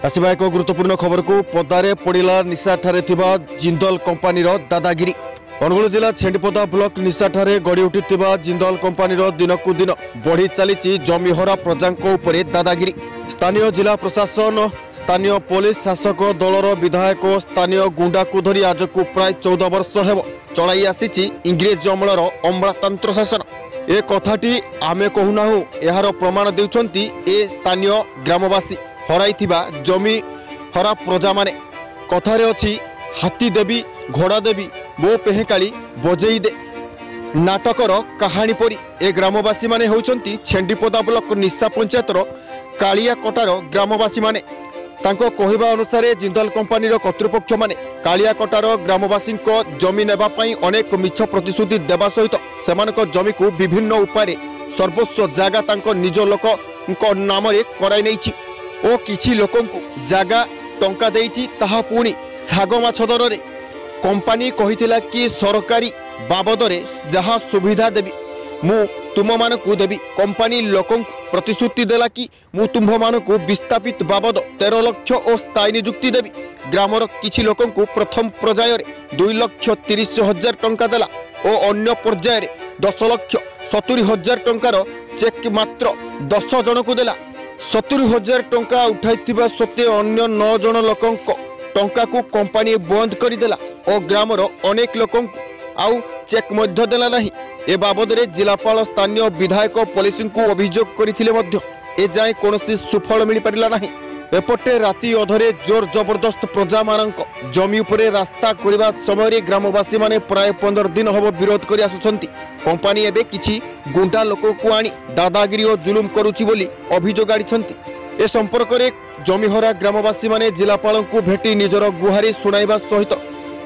आसवा एक गुरुत्वपूर्ण खबर को पदारे पड़ा निशाठारे जिंदल कंपानी दादागिरी। अनुगुल जिला छेंडीपदा ब्लॉक निशाठारे गड़ी उठिथिबा जिंदल कंपानी दिनकू दिन बढ़ी चली जमीहरा प्रजांको उपरे दादागिरी। स्थानीय जिला प्रशासन, स्थानीय पुलिस शासक दलर विधायक स्थानीय गुंडा को धरी आज को प्राय 14 वर्ष हेब चलाई आसी इंग्रेज अमलर अमलातंत्र शासन। ए कथाटी आमे कहूना यार प्रमाण देउछंती ए स्थानीय ग्रामवासी हराइथिबा जमी हरा प्रजा माने। कथारे अछि हाथी देवी घोड़ा देवी मो पेहेकाली बजेई दे। नाटकर कहानी परी ए ग्रामवासी माने होउछंती छेंडीपदा ब्लॉक निशा पंचायतर कालिया कटार ग्रामवासी माने। तांको कहिबा अनुसार जिंदल कंपानीर कर्तृपक्ष माने कालिया कटार ग्रामवासी जमी नेबा पई अनेक मिछ प्रतिश्रुति देबा सहित सेमानक जमी को विभिन्न उपाय सर्वस्व जागा तांको निज लोक नाम कराई नैछि ओ किछि लोकंकु जागा टंका देइछि ताहा पुणी साग माछ दर कंपानी कहिथिला कि सरकारी बाबदरे जहा सुविधा देबी मु तुम मानकु देबी। कंपानी लोकंकु प्रतिश्रुति देला कि मु तुम्भ मानकु विस्थापित बाबद 13 लाख और स्थायी नियुक्ति देबी। ग्रामर किछि लोकंकु प्रथम पर्याय 2,30,000 टंका देला और अन्य पर्याय 10,70,000 टंकार चेक मात्र 10 जन को देला। 70,000 टंका उठाइथिबा सत्ते अन्य 9 जन लोकंक टंका को कंपानी बंद करदेला और ग्रामर अनेक लोकंकु आउ चेक मध्य देला नहीं। ए बाबदरे जिलापाल स्थानीय विधायक पुलिस को अभियोग करथिले मध्य ए जाय कोनोसी सुफल मिल पारिला नहीं। एपटे राति अधरे जोर जबरदस्त प्रजा मानक जमी उपरे रास्ता करबा समय ग्रामवासी माने प्राय 15 दिन हबो विरोध करि आसुछंती। कंपानी एबे किछि गुंडा लोक को आनी दादागिरी और जुलुम करूछि बोली अभियोग आडिछंती। ए संपर्क रे जमीहरा ग्रामवासी माने जिलापाल को भेटी निजर गुहारी सुनाइबा सहित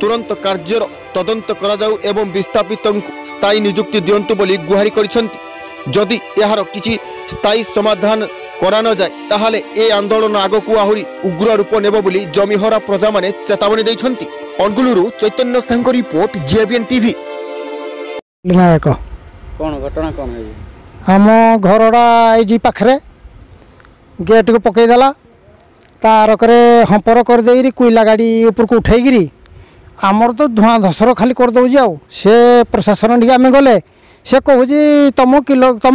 तुरंत कार्यर तदंत करा जाऊ एवं विस्थापित स्थायी नियुक्ति दियंतु बोली गुहारी करिसंती। जदि यार किछि स्थायी समाधान करा न जाय ताहाले ए आंदोलन आगकू आहुरी उग्र रूप नेब बोली जमीहरा प्रजा माने चेतावनी दैछंती। अनुगुलुरु चैतन्य संघ रिपोर्ट जेबीएन टीवी। नायक कोन घटना कोन है? हम घरडा आईडी पाखरे गेट को पकई देला तार करे हंपर कर देइरी कोइला गाड़ी ऊपर को उठैगिरी आमर तो धुआं धसर खाली कर दउजी। आउ से प्रशासन डी आमे गले से कहूँ तुम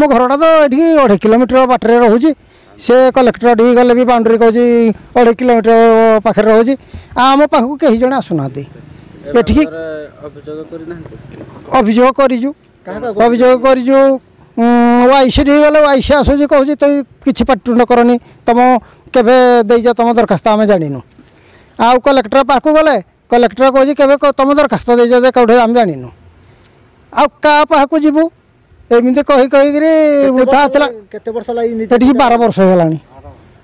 घरटा तो ये 2.5 किलोमीटर बाटर रोचे से कलेक्टर डी गले भी बाउंड्री कहूँ 2.5 किलोमीटर पाखे रोचे आम पाखक कहीं जड़े आसुना अभियोग कर वाईसी गले वाईसी आसूँ कहूँ तो किसी पाटुंड करनी तुम केवे देज तुम दरखास्त आम जाणीनु। आउ कलेक्टर पाक गले कलेक्टर कहूँ केवे तुम दरखास्त देज कौटे आम जाणीनु। आ क्या पाक जीवु एमती कही कहीकि 12 वर्ष होगा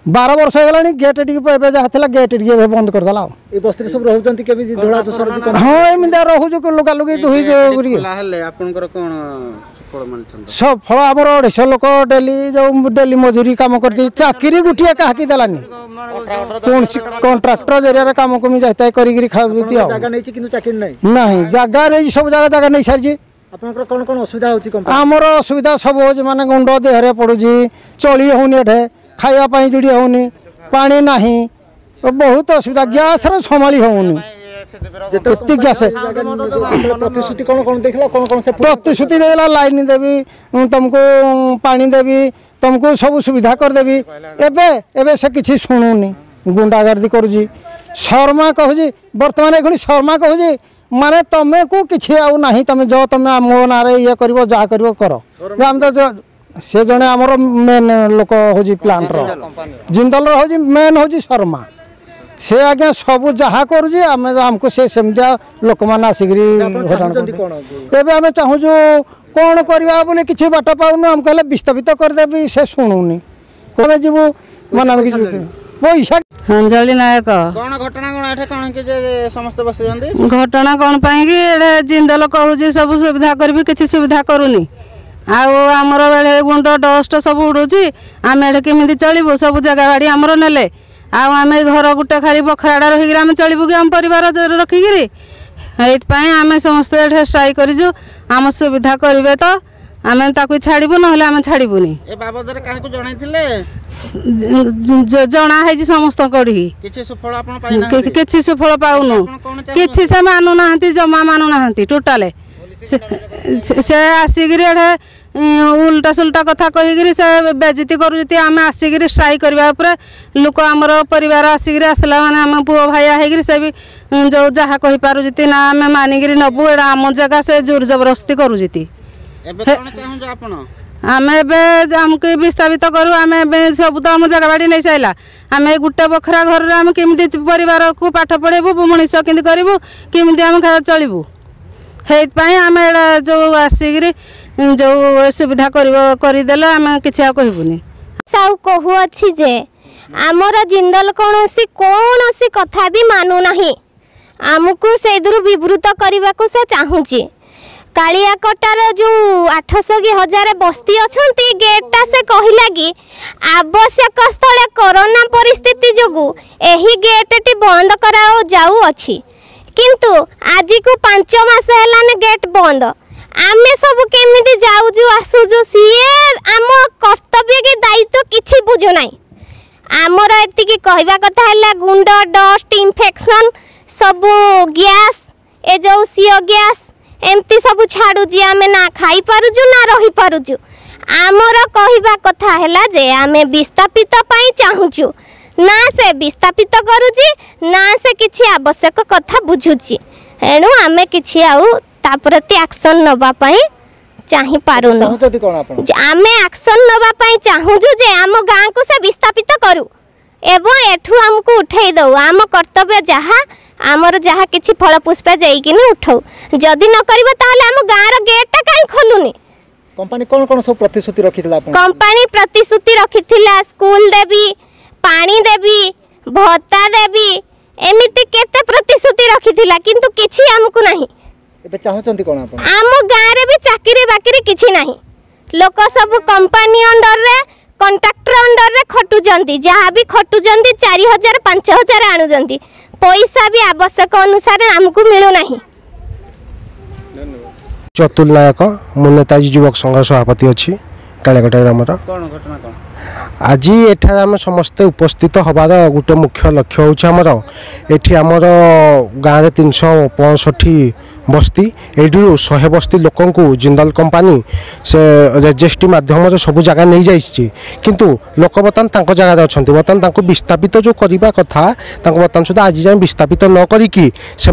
12 वर्ष होगा गेट जहाँ गेट बंद करदेला। हाँ एमती रोज लुगा लुगे सफल आम 250 लोक डेली जो डेली मजूरी कम करती चाकरी गोटे क्या देलानी कौन कंट्राक्टर जरिया कम कमी जाता है ना जगह नहीं सब जगह नहीं सारी कौन कौन असुविधा होची? आमर असुविधा सब हो माने गुंड देहरे पड़ुची चली होनी एठे खाइबापी जोड़ी होनी पानी नहीं बहुत असुविधा गैस संभाली होनी गैस प्रतिश्रुति कौन कौन देखला कौन कौन से प्रतिश्रुति देला लाइन देवी तुमको पानी देवी तुमको सब सुविधा कर देवी एबे एबे से किसी शुणुनी गुंडागर्दी करुची शर्मा कहूँ बर्तमान एखुणी शर्मा कहूँ माने तमे को किसी आउ ना तुम जो तुम मो ना ये कर जहाँ कर से जड़े आमर मेन लोक हूँ प्लांट जिंदल हूँ मेन हूँ शर्मा से आज्ञा सब जहाँ करमको से सेमतिया लोक मैंने आसिकी आम चाहूँ कौन करवा बोले किसी बाट पाऊनु आमको हेल्ले विस्थापित करदेवी से शुणुनी कौन जीवु माने पैसा अंजलि नायक कौन घटना कौन एठे कौन के जे समस्त बसुचंदी घटना कौन पाई कि जिंदल कहूँ सब सुविधा करबी किसी सुविधा करूनी आमर बेले गुंड डस्ट सब उड़ूची आम एठे केमिति चलबू सब जगह बाड़ी आमर नेले आम घर गुटे खाली बखराड़ा रही आम चलबू कि आम परिवार रखिकी आम समस्त एठे स्ट्राइक करूँ आम सुविधा करेंगे तो आमे ताकू छाड़बू ना आमे छाड़बूनी ए बाबदरे काहाकू जणाइथिले जना है समस्त कड़ी किछि सुफल आपण पाइना किछि सुफल पाउनु किछि से मानु नाहंती जमा मानु नाहंती टोटाले से आसिगिरी एठे उल्टा सुल्टा कथा कहीगिरी से बेजती करूती आम आसिगिरी स्ट्राइक करने लोक आमर परिवार आसिक आसला मैंने आम पुओ भाई होगी से भी जो जहाँ कही पारुती ना आम मानिकी नबू एटा आम जगह से जोर जबरदस्ती करुती आम एमको विस्थापित करूँ आम सब तो आम जगह बाड़ी नहीं सारा आम गोटे बखरा घर आम केमी परिवार को पाठ पढ़ेबू मनीष केमी करूँ केमी आम चलू है आम एटा जो आसिक जो सुविधा करदेले आम कि कहबूनी साउ कहू अच्छी जे आमर जिंदल कौन कथा भी मानु नहीं आमको से विवृत करने को से चाहूँगी कालियाकटार जो 800 कि 1000 बस्ती अच्छा गेटा से कहला कि आवश्यक स्थले कोरोना परिस्थिति जोगु एही गेटटी बंद करा जाऊ अच्छी किंतु आज को 5 मास हेलाने गेट बंद आमे सब केमिति जाऊजु आसुजु सीए आम कर्तव्य के दायित्व किछि बुझु नाही आमर एति की कहबा कथा हला गुंड डस्ट इन्फेक्शन सब गैस ए जो सीओ गैस एमती सब छाड़ू जी आमे ना खाई पारुजु ना रही पारुजु आमर कहबा कथा हला जे आमे विस्थापित पाई चाहूचु ना से विस्थापित करूजी ना से किछि आवश्यक कथा बुझुची एणु आमे किछि आउ ता प्रति एक्शन नबा पई चाहि पारुन आमे एक्शन नबा पई चाहूजु जे आम गां को से विस्थापित करू एवं एठू हमको उठै दउ आम कर्तव्य जहा आमर जहा किछि फल पुष्प जाई कि उठौ जदी न करबो ताले आम गां रो गेट काई खोलुनी कंपनी कोन सब प्रतिश्रुति रखिथिला आपण कंपनी प्रतिश्रुति रखिथिला स्कूल देबी पानी देबी भत्ता देबी एमिति केते प्रतिश्रुति रखिथिला किंतु किछि हमको नाही एबे चाहउचंती कोन आपण आम गां रे भी चाकरी बाकरी किछि नाही लोक सब कंपनी अंडर रे कॉन्ट्रैक्टर अंडर रे खटु जंती जहां भी खटु जंती 4000 5000 आनु जंती पैसा भी आवश्यक अनुसार हमको मिलु नाही चतुल नायक मु नेताजी युवक संघ सभापति अच्छी कालियाकटा ग्रामर कोन घटना कोन आज एठार आम समस्ते उपस्थित हबार गोटे मुख्य लक्ष्य होछि हमर एठी हमर गाँव में 365 बस्ती एडू 100 बस्ती लोक जिंदल कंपानी से रजिस्ट्री माध्यम सब जगह नहीं जाइए किंतु लोक बर्तमान तांको जगह अच्छा बर्तमान विस्थापित जो करवा कथा बर्तमान सुधा आज जाए विस्थापित न करिकी से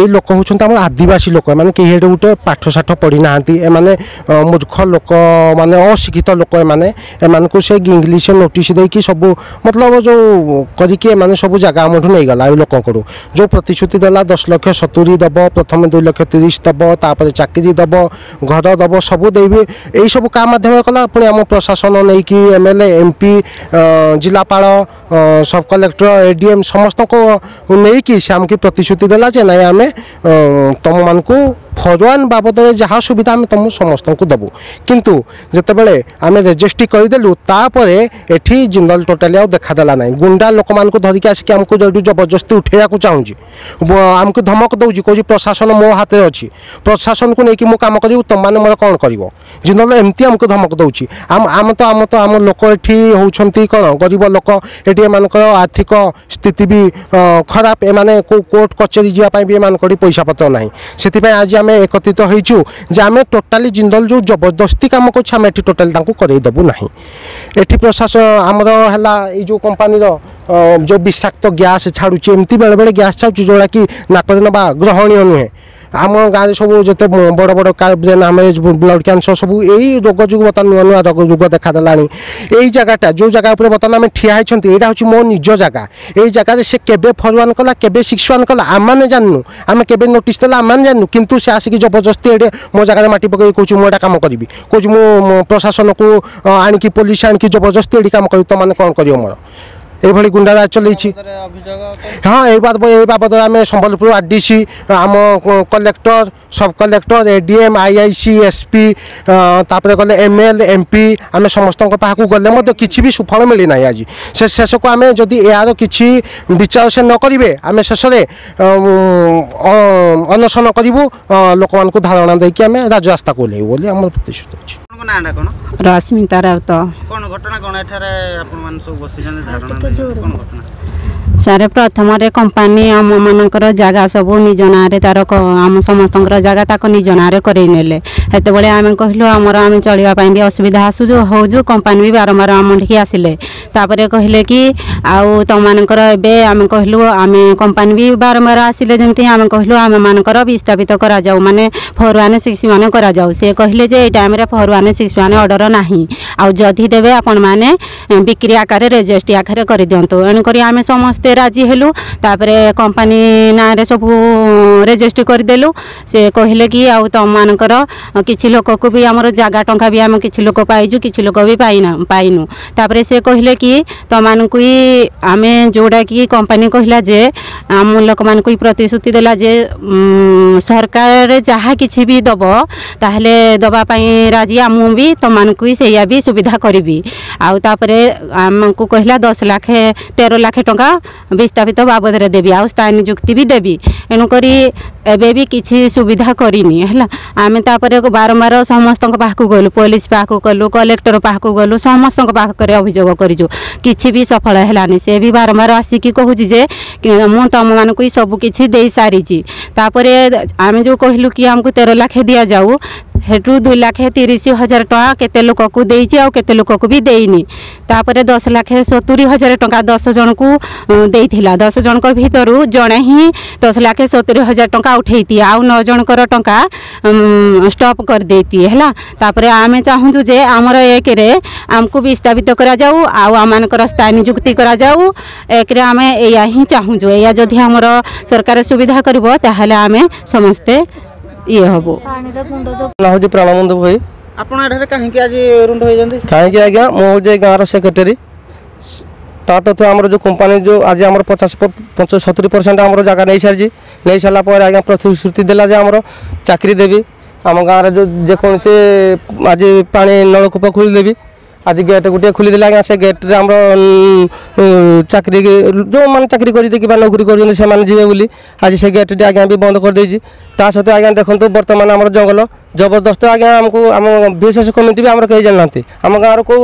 लोक होम आदिवासी लोक मैंने कहीं गोटे पाठ साठ पढ़ी ना एमाने मूर्ख लोक माने अशिक्षित लोक एमानकु से इंग्लीश नोटिस देकी सब मतलब जो करके सब जगह आमठू नहीं गला लोक जो प्रतिश्रुति देला 10 लाख 70 दब प्रथम 2 लाख 30 दब तापर चाकरी दब घर दब सब देवी यही सब काम माध्यम कला पुणी आम प्रशासन नहीं कि एमएलए एमपी जिलापाल सब कलेक्टर एडीएम समस्त को नहीं कि से आमको प्रतिश्रुति देला जे ना आम तुम मान फरवान बाबद जहाँ सुविधा आम तुम समस्त को दबू किंतु जितेबले आम रजिस्ट्री करदेलु तापर एठी जिंदल टोटाली देखादेला ना गुंडा लोक मान धरिक आसिक आमको जो जबरदस्ती उठेगा चाहूँगी आमको धमक दौर कौन प्रशासन मो हाथ में अच्छी प्रशासन को लेकिन काम करूँ तुम मैंने मोर कौन कर जिंदल एमती आमको धमक दौर आम लोक ये होती कौन गरीब लोक ये एमानकर आर्थिक स्थिति भी खराब एमाने कोर्ट कचेरी जावाई भी एम पैसा पत्र ना से आज आम एकत्रित होइछु जे आम टोटाली जिंदल जो जबरदस्ती काम कर टोटाली करदेबू ना एटी प्रशासन आमर है जो कंपानी जो विषाक्त गैस छाड़ू एमती बेले बेले गैस छाड़ू जोड़ा कि नाकरे नवा ग्रहणीय नुहे आम गाँव सब जिते बड़ बड़ ब्रेन हैमेज ब्लड कैंसर सब यही रोग जो बर्तमान नुआ नुआ रोग देखादेला यही जगहटा जो जगह पर बर्तमान आम ठिया होती यहाँ हूँ मो निज जगह यही जगह से केबे फरवान कला केबे 6-1 कला आम जानू आम केबे नोटिस देला आम जानू किंतु से आसिक जबरदस्ती ये मो जगह माटी पकड़ कौच मुझा कम करी कौच मो प्रशासन को आणिकी पुलिस आणिकी जबरदस्ती ये कम कर तो मैंने कौन कर मोर এইভাবে গুন্ডারাজ চলেছি। হ্যাঁ এই বাবদ আমি সম্বলপুর আরডিসি আম কলেক্টর সব কলেক্টর এডিএম আইআইসি এসপি তাপরে গলে এমএল এমপি আমি সমস্ত পাখু গলে মধ্যে কিছু বি সুফল মিলি না আজ শেষক আমি যদি এর কিছু বিচার সে নকরে আমি শেষে অনশন করবু লোক ধারণা দিয়ে আমি রাজরাস্তাকে ওহ্লাইবু বলে আমার প্রতিশ্রুতি আছে। ରଶ୍ମିତା ରାଉତ। কোন ঘটনা কোন এঠারে আপন মান সব বসিছেন ধারণা কোন ঘটনা? ସାର୍ ପ୍ରଥମରେ କମ୍ପାନୀ ଆମମାନଙ୍କର ଜାଗା ସବୁ ନିଜ ନାଁରେ ତାର ଆମ ସମସ୍ତଙ୍କର ଜାଗା ତାକୁ ନିଜ ନାଁରେ କରେଇ ନେଲେ। ସେତେବେଳେ ଆମେ କହିଲୁ ଆମେ ଚଳିବା ପାଇଁ ବି ଅସୁବିଧା ହେଉଛୁ କମ୍ପାନୀ ବି ବାରମ୍ବାର ଆମଠିକି ଆସିଲେ। ତାପରେ କହିଲେ କି ଆଉ ତମମାନଙ୍କର ଏବେ ଆମେ କହିଲୁ ଆମେ କମ୍ପାନୀ ବି ବାରମ୍ବାର ଆସିଲେ ଯେମିତି ଆମେ କହିଲୁ ଆମମାନଙ୍କର ବିସ୍ଥାପିତ କରାଯାଉ ମାନେ 416 କରାଯାଉ। ସେ କହିଲେ ଯେ ଏଇ ଟାଇମ୍ରେ 416 ଅର୍ଡ଼ର ନାହିଁ ଆଉ ଯଦି ଦେବେ ଆପଣମାନେ ବିକ୍ରି ଆକାରରେ ରେଜିଷ୍ଟ୍ରି ଆକାରରେ କରିଦିଅନ୍ତୁ। ଏଣୁକରି ଆମେ ସମସ୍ତେ ରାଜି ହେଲୁ। ତାପରେ କମ୍ପାନୀ ନାଁରେ ସବୁ ରେଜିଷ୍ଟ୍ରି କରିଦେଲୁ। ସେ କହିଲେ କି ଆଉ ତମମାନଙ୍କର କିଛି ଲୋକକୁ ବି ଆମର ଜାଗା ଟଙ୍କା ବି ଆମେ କିଛି ଲୋକ ପାଇଛୁ କିଛି ଲୋକ ବି ପାଇନୁ। ତାପରେ ସେ କହିଲେ କି ତମମାନଙ୍କୁ ଆମେ ଯେଉଁଟାକି କମ୍ପାନୀ କହିଲା ଯେ ଆମ ଲୋକମାନଙ୍କୁ ପ୍ରତିଶ୍ରୁତି ଦେଲା ଯେ ସରକାର ଯାହା କିଛି ବି ଦେବ ତାହେଲେ ଦେବା ପାଇଁ ରାଜି ମୁଁ ବି ତମମାନଙ୍କୁ ସେଇଆ ବି ସୁବିଧା କରିବି। ଆଉ ତାପରେ ଆମକୁ କହିଲା 10 ଲାଖ 13 ଲାଖ ଟଙ୍କା ବିସ୍ଥାପିତ ବାବଦରେ ଦେବି ଆଉ ସ୍ଥାୟୀ ନିଯୁକ୍ତି ବି ଦେବି। ଏଣୁକରି ଏବେ ବି କିଛି ସୁବିଧା କରିନି ହେଲା। ଆମେ ତାପରେ ବାରମ୍ବାର ସମସ୍ତଙ୍କ ପାଖକୁ ଗଲୁ ପୋଲିସ ପାଖକୁ ଗଲୁ କଲେକ୍ଟର ପାଖକୁ ଗଲୁ ସମସ୍ତଙ୍କ ପାଖରେ ଅଭିଯୋଗ କରିଛୁ କିଛି ବି ସଫଳ ହେଲାନି। ସେ ବି ବାରମ୍ବାର ଆସିକି କହୁଛି ଯେ ମୁଁ ତମମାନଙ୍କୁ ସବୁ କିଛି ଦେଇସାରିଛି। ତାପରେ ଆମେ ଯେଉଁ କହିଲୁ କି ଆମକୁ 13 ଲାଖ ଦିଆଯାଉ ହେଠୁ 2,30,000 ଟଙ୍କା କେତେ ଲୋକକୁ ଦେଇଛି ଆଉ କେତେ ଲୋକକୁ ବି ଦେଇନି। ତାପରେ 10,70,000 ଟଙ୍କା 10 ଜଣକୁ ଦେଇଥିଲା। 10 ଜଣଙ୍କ ଭିତରୁ ଜଣେ ହିଁ 10,70,000 ଟଙ୍କା ଉଠେଇଥିଏ ଆଉ 9 ଜଣଙ୍କର ଟଙ୍କା ଷ୍ଟପ୍ କରିଦେଇଥିଏ ହେଲା। ତାପରେ ଆମେ ଚାହୁଁଛୁ ଯେ ଆମର ଏକରେ ଆମକୁ ବିସ୍ଥାପିତ କରାଯାଉ ଆଉ ଆମମାନଙ୍କର ସ୍ଥାୟୀ ନିଯୁକ୍ତି କରାଯାଉ। ଏକରେ ଆମେ ଏଇଆ ହିଁ ଚାହୁଁଛୁ। ଏଇଆ ଯଦି ଆମର ସରକାର ସୁବିଧା କରିବ ତାହେଲେ ଆମେ ସମସ୍ତେ ଇଏ ହବ। ହଉଛି ପ୍ରାଣବନ୍ଧୁ ଭାଇ। ଆପଣ ଏଠାରେ କାହିଁକି ଆଜି ରୁଣ୍ଡ ହୋଇଛନ୍ତି? କାହିଁକି ଆଜ୍ଞା ମୁଁ ହଉଛି ଗାଁର ସେକ୍ରେଟାରୀ। ତା ତଥ୍ୟ ଆମର ଯେଉଁ କମ୍ପାନୀ ଯେଉଁ ଆଜି ଆମର 70% ଆମର ଜାଗା ନେଇସାରିଛି। ନେଇସାରିଲା ପରେ ଆଜ୍ଞା ପ୍ରତିଶ୍ରୁତି ଦେଲା ଯେ ଆମର ଚାକିରି ଦେବି ଆମ ଗାଁରେ ଯେଉଁ ଯେକୌଣସି ଆଜି ପାଣି ନଳକୂପ ଖୋଲିଦେବି। ଆଜି ଗେଟ୍ ଗୋଟିଏ ଖୋଲିଦେଲେ ଆଜ୍ଞା ସେ ଗେଟ୍ରେ ଆମର ଚାକିରି ଯେଉଁମାନେ ଚାକିରି କରିଛି କିମ୍ବା ନୌକରି କରୁଛନ୍ତି ସେମାନେ ଯିବେ ବୋଲି ଆଜି ସେ ଗେଟ୍ଟି ଆଜ୍ଞା ବି ବନ୍ଦ କରିଦେଇଛି। ତା ସହିତ ଆଜ୍ଞା ଦେଖନ୍ତୁ ବର୍ତ୍ତମାନ ଆମର ଜଙ୍ଗଲ ଜବରଦସ୍ତ ଆଜ୍ଞା ଆମକୁ ଆମ ବିଶେଷ କମିଟି ବି ଆମର କେହି ଜାଣିନାହାନ୍ତି। ଆମ ଗାଁର କେଉଁ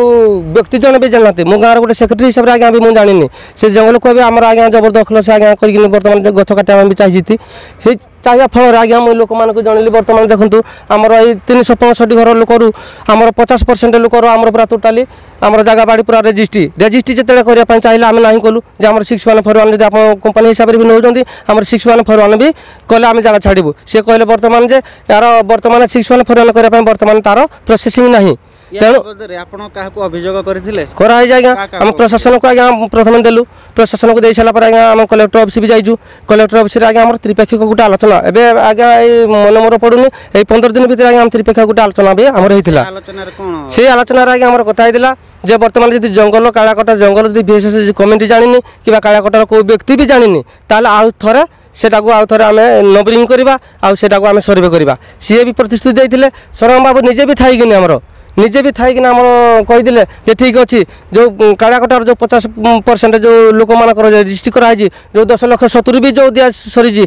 ବ୍ୟକ୍ତି ଜଣେ ବି ଜାଣିନାହାନ୍ତି। ମୁଁ ଗାଁର ଗୋଟେ ସେକ୍ରେଟାରୀ ହିସାବରେ ଆଜ୍ଞା ବି ମୁଁ ଜାଣିନି। ସେ ଜଙ୍ଗଲକୁ ବି ଆମର ଆଜ୍ଞା ଜବରଦଖଲ ସେ ଆଜ୍ଞା କରିକିନି ବର୍ତ୍ତମାନ ଗଛ କାଟିବା ପାଇଁ ବି ଚାହିଁଛି। ସେଇ ଚାହିଁବା ଫଳରେ ଆଜ୍ଞା ମୁଁ ଲୋକମାନଙ୍କୁ ଜଣେଇଲି ବର୍ତ୍ତମାନ ଦେଖନ୍ତୁ ଆମର ଏଇ 365 ଘର ଲୋକରୁ ଆମର 50% ଲୋକର ଆମର ପୁରା ଟୋଟାଲି ଆମର ଜାଗା ବାଡ଼ି ପୁରା ରେଜିଷ୍ଟ୍ରି ଯେତେବେଳେ କରିବା ପାଇଁ ଚାହିଁଲେ ଆମେ ନାହିଁ କଲୁ ଯେ ଆମର 6,141 ଯଦି ଆପଣ କମ୍ପାନୀ ହିସାବରେ ବି ନେଉଛନ୍ତି ଆମର 6,141 ବି କଲେ ଆମେ ଜାଗା ଛାଡ଼ିବୁ। ସେ କହିଲେ ବର୍ତ୍ତମାନ ଯେ ୟାର ବର୍ତ୍ତମାନ 6,141 କରିବା ପାଇଁ ବର୍ତ୍ତମାନ ତାର ପ୍ରୋସେସିଂ ନାହିଁ। ତେଣୁ ଆପଣ କାହାକୁ ଅଭିଯୋଗ କରିଥିଲେ? କରାହେଇଛି ଆଜ୍ଞା ଆମ ପ୍ରଶାସନକୁ ଆଜ୍ଞା ପ୍ରଥମେ ଦେଲୁ। ପ୍ରଶାସନକୁ ଦେଇ ସାରିଲା ପରେ ଆଜ୍ଞା ଆମ କଲେକ୍ଟର ଅଫିସ ବି ଯାଇଛୁ। କଲେକ୍ଟର ଅଫିସରେ ଆଜ୍ଞା ଆମର ତ୍ରିପାକ୍ଷିକ ଗୋଟେ ଆଲୋଚନା ଏବେ ଆଜ୍ଞା ଏଇ ମନେ ମୋର ପଡ଼ୁନି ଏଇ 15 ଦିନ ଭିତରେ ଆଜ୍ଞା ଆମ ତ୍ରିପାକ୍ଷିକ ଗୋଟେ ଆଲୋଚନା ବି ଆମର ହେଇଥିଲା। ସେଇ ଆଲୋଚନାରେ ଆଜ୍ଞା ଆମର କଥା ହେଇଥିଲା ଯେ ବର୍ତ୍ତମାନ ଯଦି ଜଙ୍ଗଲ କାଳାକଟା ଜଙ୍ଗଲ ଯଦି ବିଶେଷ କମିଟି ଜାଣିନି କିମ୍ବା କାଳାକଟାର କେଉଁ ବ୍ୟକ୍ତି ବି ଜାଣିନି ତାହେଲେ ଆଉ ଥରେ ସେଟାକୁ ଆଉ ଥରେ ଆମେ ନବରିଂ କରିବା ଆଉ ସେଟାକୁ ଆମେ ସର୍ଭେ କରିବା। ସିଏ ବି ପ୍ରତିଶ୍ରୁତି ଦେଇଥିଲେ। ସରମ ବାବୁ ନିଜେ ବି ଥାଇକିନି ଆମର ନିଜେ ବି ଥାଇକିନା ଆମର କହିଥିଲେ ଯେ ଠିକ୍ ଅଛି ଯେଉଁ କାଳାକଟାର ଯେଉଁ 50% ଯେଉଁ ଲୋକମାନଙ୍କର ରେଜିଷ୍ଟ୍ରି କରାହେଇଛି ଯେଉଁ 10,70,000 ବି ଯେଉଁ ସରିଛି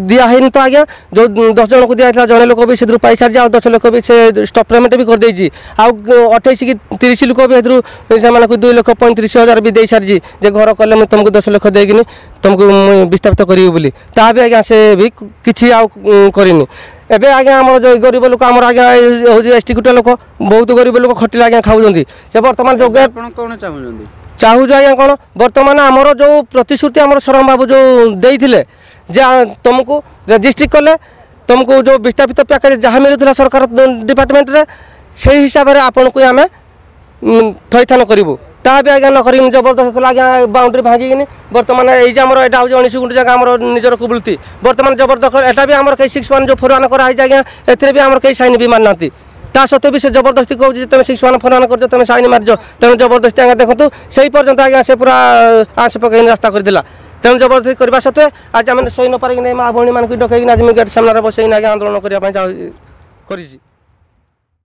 ଦିଆ ହେଇନି ତ ଆଜ୍ଞା ଯେଉଁ 10 ଜଣଙ୍କୁ ଦିଆହେଇଥିଲା ଜଣେ ଲୋକ ବି ସେଥିରୁ ପାଇସାରିଛି ଆଉ 10 ଲୋକ ବି ସେ ଷ୍ଟପ୍ ପେମେଣ୍ଟ ବି କରିଦେଇଛି ଆଉ 28 କି 30 ଲୋକ ବି ସେଥିରୁ ସେମାନଙ୍କୁ 2,35,000 ବି ଦେଇସାରିଛି ଯେ ଘର କଲେ ମୁଁ ତୁମକୁ 10 ଲକ୍ଷ ଦେଇକିନି ତୁମକୁ ବିସ୍ଥାପିତ କରିବି ବୋଲି। ତାହା ବି ଆଜ୍ଞା ସେ ବି କିଛି ଆଉ କରିନି। ଏବେ ଆଜ୍ଞା ଆମର ଯେଉଁ ଗରିବ ଲୋକ ଆମର ଆଜ୍ଞା ହେଉଛି ଏସ୍ଟି କୋଟା ଲୋକ ବହୁତ ଗରିବ ଲୋକ ଖଟିଲେ ଆଜ୍ଞା ଖାଉଛନ୍ତି। ସେ ବର୍ତ୍ତମାନ ଯେଉଁ ଆପଣ କ'ଣ ଚାହୁଁଛନ୍ତି? ଚାହୁଁଛୁ ଆଜ୍ଞା କ'ଣ ବର୍ତ୍ତମାନ ଆମର ଯେଉଁ ପ୍ରତିଶ୍ରୁତି ଆମର ସରମ ବାବୁ ଯେଉଁ ଦେଇଥିଲେ ଯେ ତୁମକୁ ରେଜିଷ୍ଟ୍ରି କଲେ ତୁମକୁ ଯେଉଁ ବିସ୍ଥାପିତ ପ୍ୟାକେଜ ଯାହା ମିଳୁଥିଲା ସରକାର ଡିପାର୍ଟମେଣ୍ଟରେ ସେଇ ହିସାବରେ ଆପଣଙ୍କୁ ଆମେ ଥଇଥାନ କରିବୁ। ତାହା ବି ଆଜ୍ଞା ନ କରିକି ଜବରଦସ୍ତ କଲେ ଆଜ୍ଞା ବାଉଣ୍ଡରୀ ଭାଙ୍ଗିକିନି ବର୍ତ୍ତମାନ ଏଇ ଯେ ଆମର ଏଇଟା ହେଉଛି 19 ଗୁଣ୍ଠ ଜାଗା ଆମର ନିଜର କୁବୁଲତି ବର୍ତ୍ତମାନ ଜବରଦଖଲ ଏଟା ବି ଆମର କେହି 6,141 କରାହେଇଛି ଆଜ୍ଞା ଏଥିରେ ବି ଆମର କେହି ସାଇନ୍ ବି ମାନିନାହାନ୍ତି। ता सत्वे भी से जबरदस्ती कहूँ तुम 6-1 4 कर तुम साइन मार्ज तेणु जबरदस्ती आगे देखो से पर्यंत आज्ञा से पूरा आँस पकड़ रास्ता करदेला तेणु जबरदस्ती करने सत्वे आज आम शई न पारिक माँ भौणी मानक डकैक आज गेट सामने बसैन आगे आंदोलन करने कर